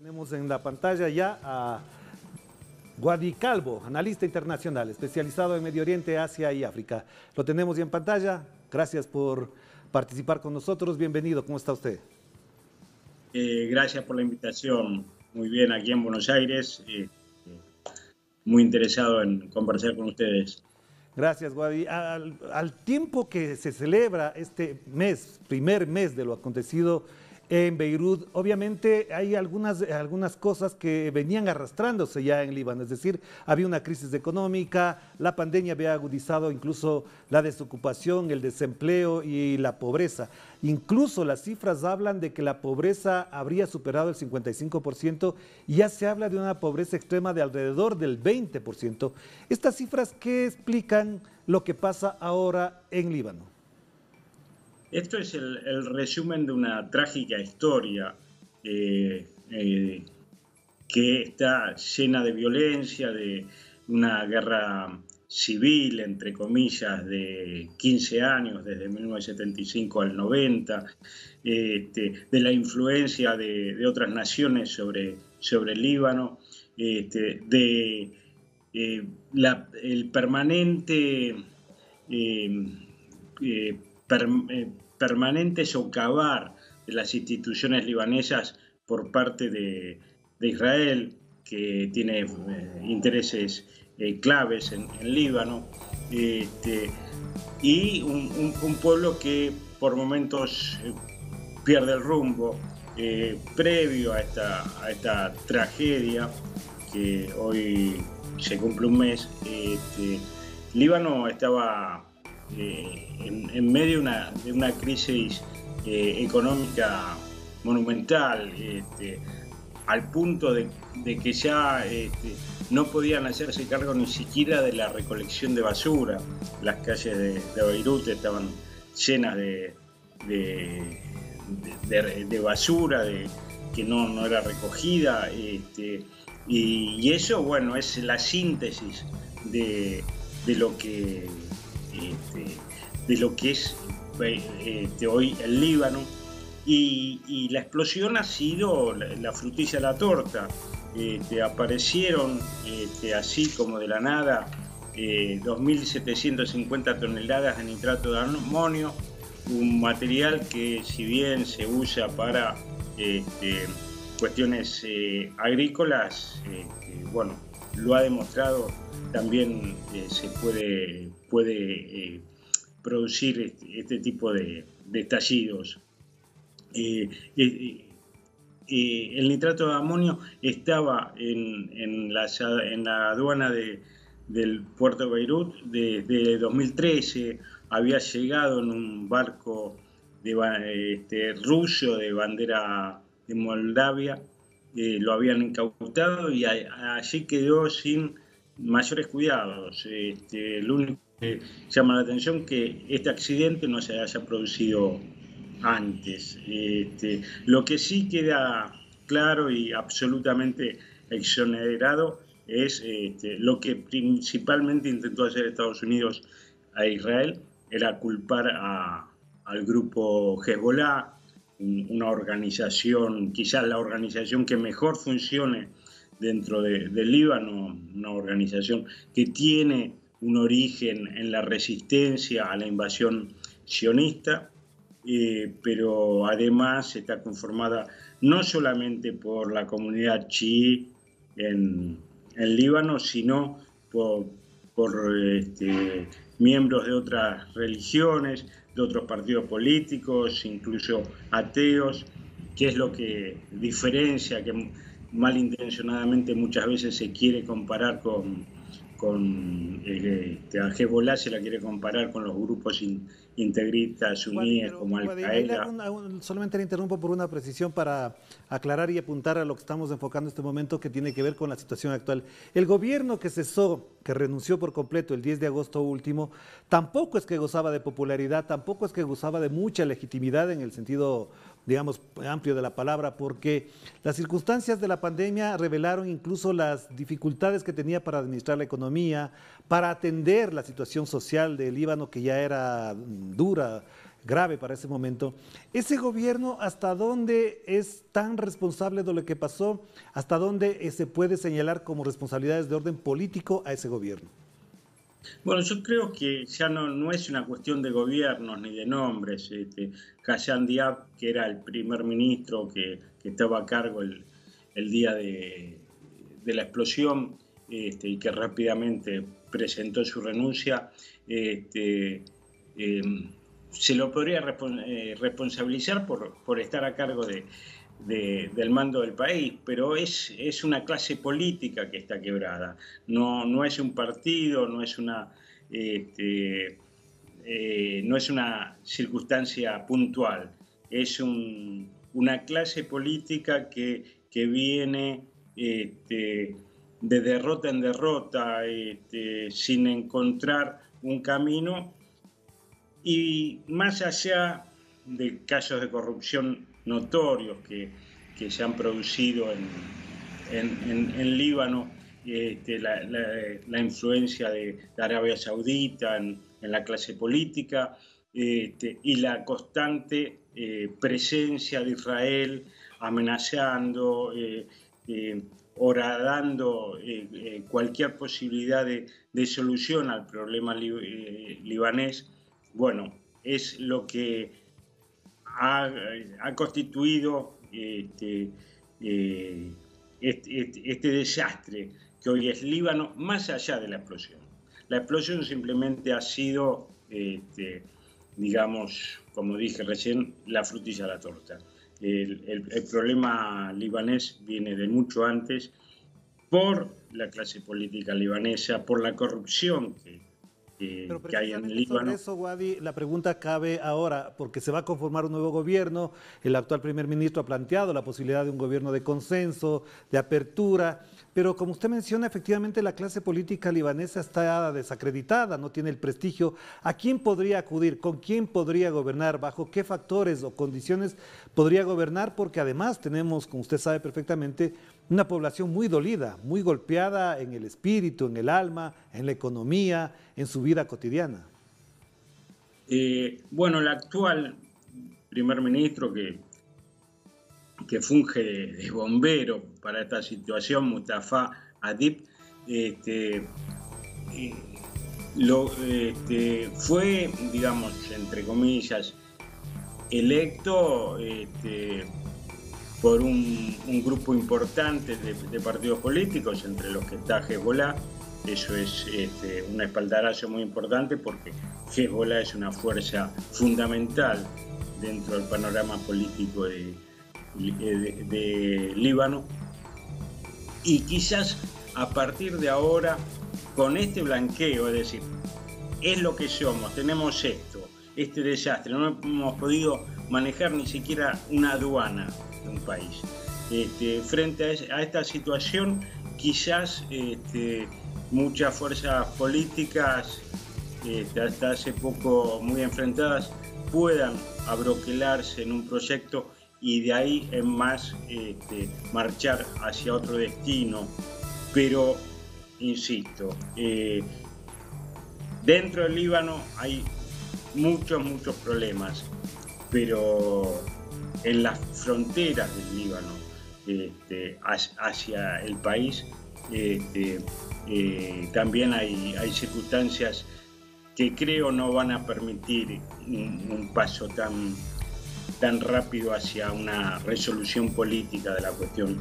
Tenemos en la pantalla ya a Wady Calvo, analista internacional, especializado en Medio Oriente, Asia y África. Lo tenemos ya en pantalla. Gracias por participar con nosotros. Bienvenido. ¿Cómo está usted? Gracias por la invitación. Muy bien, aquí en Buenos Aires. Muy interesado en conversar con ustedes. Gracias, Wady. Al tiempo que se celebra este mes, primer mes de lo acontecido en Beirut, obviamente hay algunas cosas que venían arrastrándose ya en Líbano, es decir, había una crisis económica, la pandemia había agudizado incluso la desocupación, el desempleo y la pobreza. Incluso las cifras hablan de que la pobreza habría superado el 55% y ya se habla de una pobreza extrema de alrededor del 20%. Estas cifras, ¿qué explican lo que pasa ahora en Líbano? Esto es el resumen de una trágica historia que está llena de violencia, de una guerra civil, entre comillas, de 15 años, desde 1975 al 90, de la influencia de otras naciones sobre el Líbano, el permanente permanente socavar de las instituciones libanesas por parte de Israel, que tiene intereses claves en Líbano, y un pueblo que por momentos pierde el rumbo. Previo a esta tragedia, que hoy se cumple un mes, Líbano estaba en medio de una crisis económica monumental, al punto de que ya no podían hacerse cargo ni siquiera de la recolección de basura. Las calles de Beirut estaban llenas de basura que no era recogida, y eso, bueno, es la síntesis de lo que es hoy el Líbano, y la explosión ha sido la frutilla de la torta. Aparecieron así como de la nada 2.750 toneladas de nitrato de amonio, un material que, si bien se usa para cuestiones agrícolas, bueno, lo ha demostrado, también se puede producir este tipo de estallidos. El nitrato de amonio estaba en la aduana del puerto de Beirut desde 2013, había llegado en un barco ruso de bandera de Moldavia, lo habían incautado y allí quedó sin mayores cuidados. Lo único que llama la atención es que este accidente no se haya producido antes. Lo que sí queda claro y absolutamente exonerado es lo que principalmente intentó hacer Estados Unidos a Israel, era culpar al grupo Hezbollah, una organización, quizás la organización que mejor funcione dentro del Líbano, una organización que tiene un origen en la resistencia a la invasión sionista, pero además está conformada no solamente por la comunidad chií en Líbano, sino por miembros de otras religiones, de otros partidos políticos, incluso ateos, que es lo que diferencia, que malintencionadamente muchas veces se quiere comparar a Hezbollah, se la quiere comparar con los grupos integristas suníes como Al-Qaeda. Solamente le interrumpo por una precisión para aclarar y apuntar a lo que estamos enfocando en este momento, que tiene que ver con la situación actual. El gobierno que cesó, que renunció por completo el 10 de agosto último, tampoco es que gozaba de popularidad, tampoco es que gozaba de mucha legitimidad en el sentido, digamos, amplio de la palabra, porque las circunstancias de la pandemia revelaron incluso las dificultades que tenía para administrar la economía, para atender la situación social del Líbano, que ya era dura, grave para ese momento. ¿Ese gobierno hasta dónde es tan responsable de lo que pasó? ¿Hasta dónde se puede señalar como responsabilidades de orden político a ese gobierno? Bueno, yo creo que ya no es una cuestión de gobiernos ni de nombres. Kashan Diab, que era el primer ministro que estaba a cargo el día de la explosión, y que rápidamente presentó su renuncia, se lo podría responsabilizar por estar a cargo del mando del país, pero es una clase política que está quebrada, no es un partido, no es una circunstancia puntual, es una clase política que viene de derrota en derrota, sin encontrar un camino, y más allá de casos de corrupción notorios que se han producido en Líbano, la influencia de Arabia Saudita en la clase política, y la constante presencia de Israel amenazando, horadando cualquier posibilidad de solución al problema libanés. Bueno, es lo que ha constituido este desastre que hoy es Líbano, más allá de la explosión. La explosión simplemente ha sido, digamos, como dije recién, la frutilla de la torta. El problema libanés viene de mucho antes por la clase política libanesa, por la corrupción que hay en Líbano. Sobre eso, Wadi, la pregunta cabe ahora, porque se va a conformar un nuevo gobierno. El actual primer ministro ha planteado la posibilidad de un gobierno de consenso, de apertura, pero como usted menciona, efectivamente la clase política libanesa está desacreditada, no tiene el prestigio. ¿A quién podría acudir? ¿Con quién podría gobernar? ¿Bajo qué factores o condiciones podría gobernar? Porque además tenemos, como usted sabe perfectamente, una población muy dolida, muy golpeada en el espíritu, en el alma, en la economía, en su vida cotidiana. Bueno, el actual primer ministro que funge de bombero para esta situación, Mustafa Adib, fue, digamos, entre comillas, electo por un grupo importante de partidos políticos, entre los que está Hezbollah. Eso es un espaldarazo muy importante porque Hezbollah es una fuerza fundamental dentro del panorama político de Líbano. Y quizás a partir de ahora, con este blanqueo, es decir, es lo que somos, tenemos este desastre, no hemos podido manejar ni siquiera una aduana de un país. Frente a esta situación, quizás muchas fuerzas políticas, hasta hace poco muy enfrentadas, puedan abroquelarse en un proyecto y de ahí en más marchar hacia otro destino. Pero, insisto, dentro del Líbano hay muchos problemas, pero en las fronteras del Líbano hacia el país también hay circunstancias que creo no van a permitir un paso tan rápido hacia una resolución política de la cuestión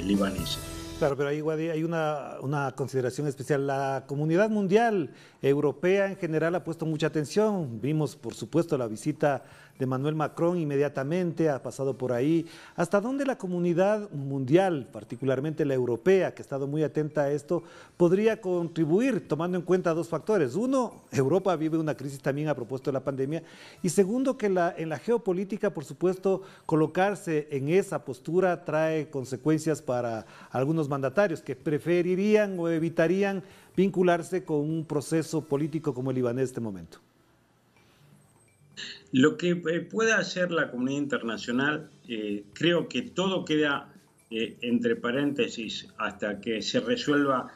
libanesa. Claro, pero ahí, Wadi, hay una consideración especial. La comunidad mundial, europea en general, ha puesto mucha atención. Vimos, por supuesto, la visita de Emmanuel Macron inmediatamente, ha pasado por ahí. ¿Hasta dónde la comunidad mundial, particularmente la europea, que ha estado muy atenta a esto, podría contribuir, tomando en cuenta dos factores? Uno, Europa vive una crisis también a propósito de la pandemia. Y segundo, que en la geopolítica, por supuesto, colocarse en esa postura trae consecuencias para algunos mandatarios que preferirían o evitarían vincularse con un proceso político como el libanés en este momento. Lo que pueda hacer la comunidad internacional, creo que todo queda entre paréntesis hasta que se resuelva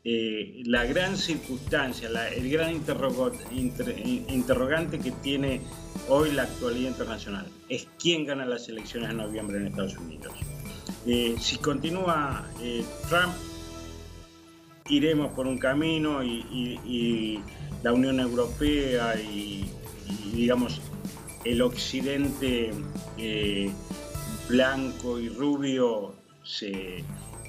la gran circunstancia, el gran interrogante que tiene hoy la actualidad internacional es quién gana las elecciones en noviembre en Estados Unidos. Si continúa Trump, iremos por un camino y la Unión Europea y digamos el occidente blanco y rubio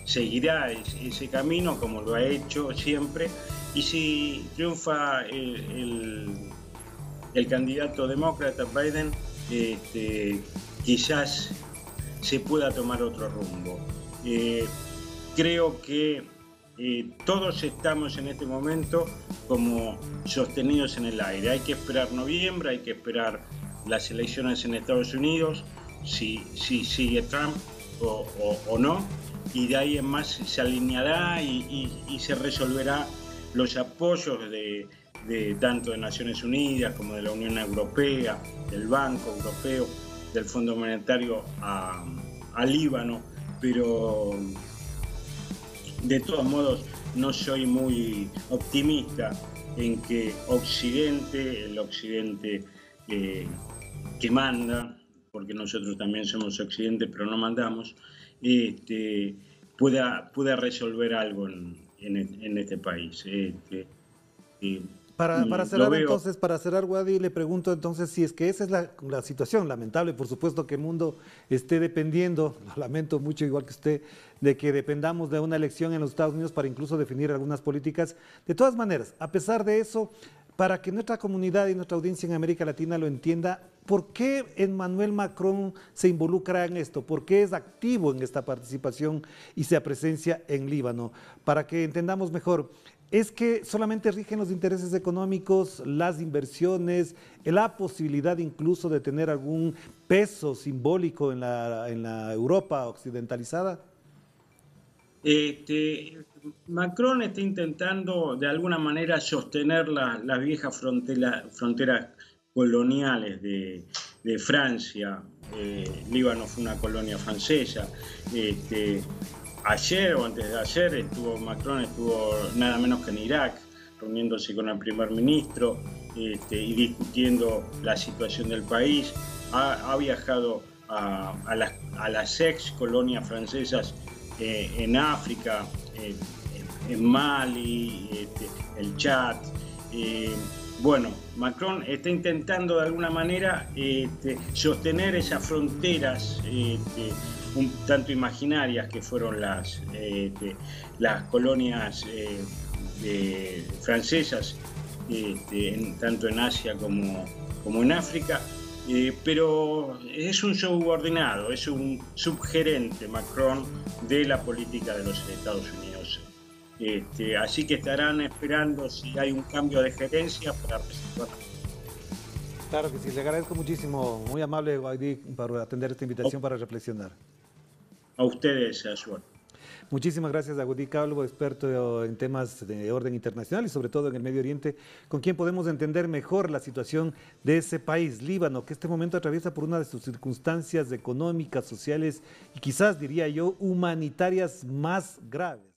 seguirá ese camino como lo ha hecho siempre, y si triunfa el candidato demócrata Biden, quizás se pueda tomar otro rumbo. Creo que todos estamos en este momento como sostenidos en el aire. Hay que esperar noviembre, hay que esperar las elecciones en Estados Unidos, si sigue Trump o no, y de ahí en más se alineará y se resolverá los apoyos de tanto de Naciones Unidas como de la Unión Europea, del Banco Europeo, del Fondo Monetario a Líbano, pero de todos modos no soy muy optimista en que el occidente que manda, porque nosotros también somos occidente pero no mandamos, pueda resolver algo en este país. Para cerrar entonces, Wady, le pregunto entonces si es que esa es la situación lamentable, por supuesto que el mundo esté dependiendo, lo lamento mucho igual que usted, de que dependamos de una elección en los Estados Unidos para incluso definir algunas políticas. De todas maneras, a pesar de eso, para que nuestra comunidad y nuestra audiencia en América Latina lo entienda, ¿por qué Emmanuel Macron se involucra en esto? ¿Por qué es activo en esta participación y se presencia en Líbano? Para que entendamos mejor, ¿es que solamente rigen los intereses económicos, las inversiones, la posibilidad incluso de tener algún peso simbólico en la Europa occidentalizada? Macron está intentando de alguna manera sostener las viejas fronteras coloniales de Francia. Líbano fue una colonia francesa. Ayer o antes de ayer Macron estuvo nada menos que en Irak, reuniéndose con el primer ministro y discutiendo la situación del país. Ha viajado a las ex colonias francesas en África, en Mali, el Chad. Bueno, Macron está intentando de alguna manera sostener esas fronteras un tanto imaginarias que fueron las colonias francesas, tanto en Asia como en África. Pero es un subordinado, es un subgerente Macron de la política de los Estados Unidos. Así que estarán esperando si hay un cambio de gerencia para resolver. Claro que sí, le agradezco muchísimo, muy amable Wady, por atender esta invitación para reflexionar. A ustedes, a suerte. Muchísimas gracias a Wady Calvo, experto en temas de orden internacional y sobre todo en el Medio Oriente, con quien podemos entender mejor la situación de ese país, Líbano, que este momento atraviesa por una de sus circunstancias económicas, sociales y quizás, diría yo, humanitarias más graves.